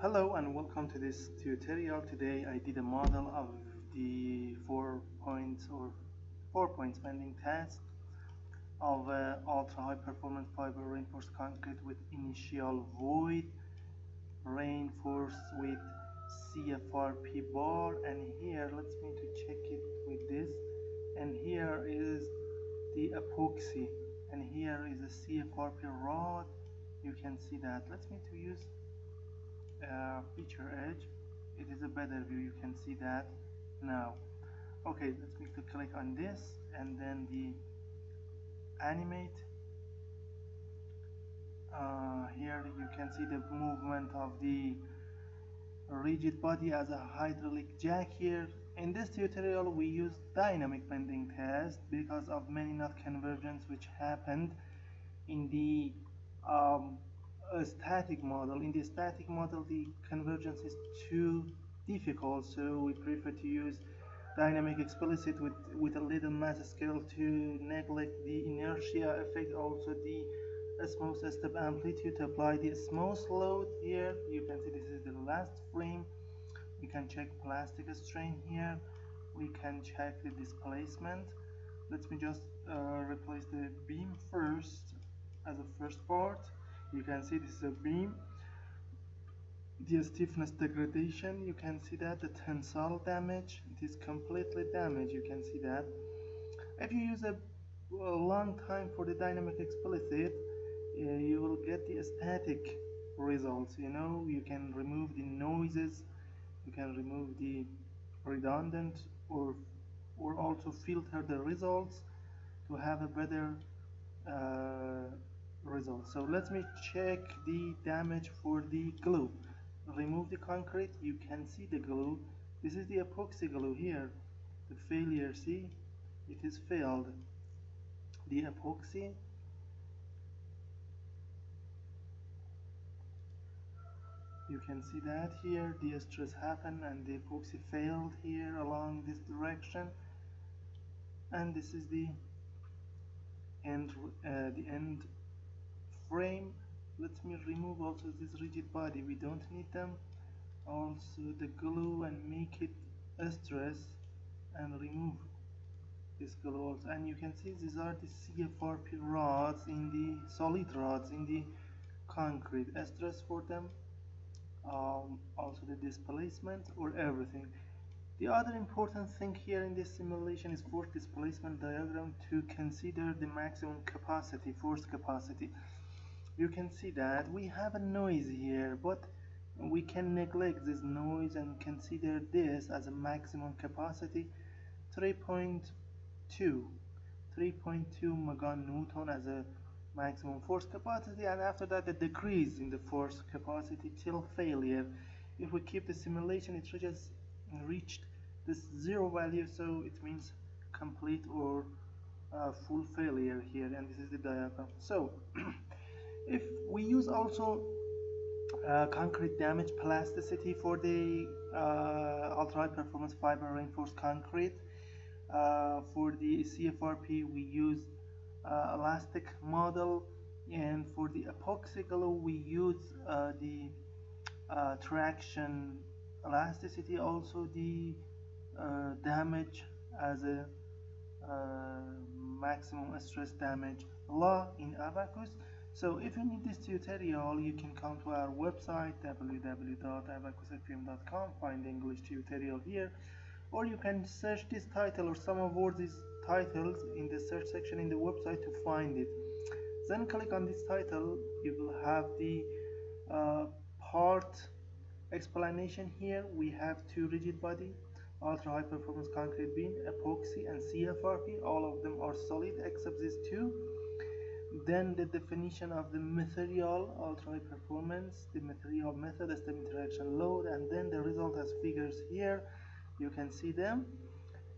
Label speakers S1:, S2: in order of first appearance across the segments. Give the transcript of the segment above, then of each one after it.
S1: Hello and welcome to this tutorial. Today I did a model of the 4 points bending test of ultra high performance fiber reinforced concrete with initial void reinforced with CFRP bar, and here let's me to check it with this, and here is the epoxy, and here is the CFRP rod. You can see that. Let's me to use feature edge. It is a better view, you can see that now. Okay, let's me to click on this and then the animate. Here you can see the movement of the rigid body as a hydraulic jack. Here in this tutorial we use dynamic bending test because of many knot convergence which happened in the static model. In the static model the convergence is too difficult, so we prefer to use dynamic explicit with a little mass scale to neglect the inertia effect, also the smooth step amplitude to apply the smooth load. Here you can see this is the last frame. We can check plastic strain. Here we can check the displacement. Let me just replace the beam first as a first part. You can see this is a beam. The stiffness degradation, you can see that. The tensile damage, it is completely damaged, you can see that. If you use a long time for the dynamic explicit, you will get the static results. You can remove the noises, you can remove the redundant, or also filter the results to have a better result. So let me check the damage for the glue. Remove the concrete, you can see the glue. This is the epoxy glue here. The failure, see, it is failed. The epoxy, you can see that here the stress happened and the epoxy failed here along this direction, and this is the end frame. Let me remove also this rigid body, we don't need them. Also the glue, and make it a stress and remove this glue also. And you can see these are the CFRP rods, in the solid rods in the concrete. Stress for them, also the displacement or everything. The other important thing here in this simulation is force displacement diagram to consider the maximum capacity, force capacity. You can see that we have a noise here, but we can neglect this noise and consider this as a maximum capacity, 3.2 meganewton as a maximum force capacity, and after that the decrease in the force capacity till failure. If we keep the simulation, it reached this zero value, so it means complete or full failure here, and this is the diagram. So if we use also concrete damage plasticity for the ultra high performance fiber reinforced concrete, for the CFRP we use elastic model, and for the epoxy glue we use the traction elasticity, also the damage as a maximum stress damage law in Abacus. So if you need this tutorial, you can come to our website www.abacusfm.com, find the English tutorial here, or you can search this title or some of these titles in the search section in the website to find it. Then click on this title, you will have the part explanation. Here we have two rigid body, ultra high performance concrete beam, epoxy and CFRP. All of them are solid except these two. Then the definition of the material, ultra high performance, the material method, the step interaction load, and then the result as figures here. You can see them.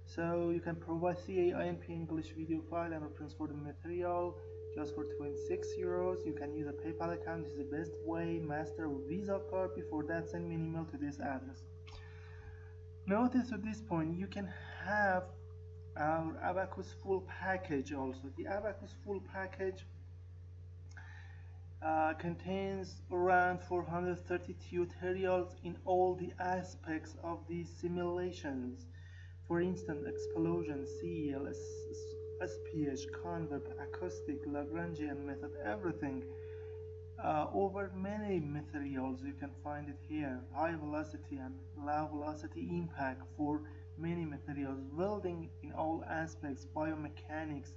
S1: So you can provide CAINP English video file and reference for the material just for 26 euros. You can use a PayPal account, this is the best way, Master or Visa card. Before that, send me an email to this address. Notice at this point you can have our Abacus full package also. The Abacus full package contains around 430 tutorials in all the aspects of these simulations. For instance, explosion, CL, SPH, convert, acoustic, Lagrangian method, everything. Over many materials you can find it here. High velocity and low velocity impact for many materials, welding in all aspects, biomechanics,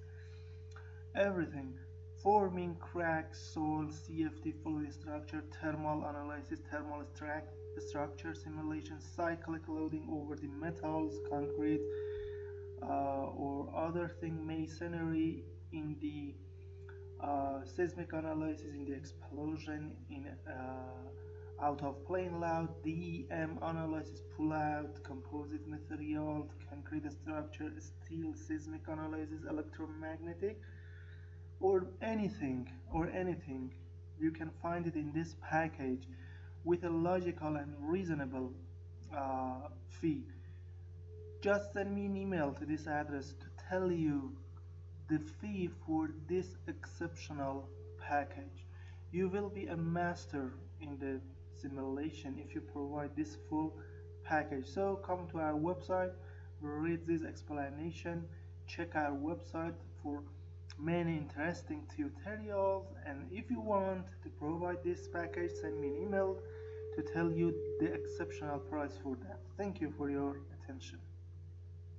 S1: everything. Forming, cracks, soil, CFD, fluid structure, thermal analysis, thermal structure simulation, cyclic loading over the metals, concrete, or other thing, masonry in the seismic analysis, in the explosion, in out of plane load, DEM analysis, pull out, composite material, concrete structure, steel, seismic analysis, electromagnetic, or anything you can find it in this package with a logical and reasonable fee. Just send me an email to this address to tell you the fee for this exceptional package. You will be a master in the simulation if you provide this full package. So come to our website, read this explanation, check our website for many interesting tutorials, and if you want to provide this package, send me an email to tell you the exceptional price for that. Thank you for your attention.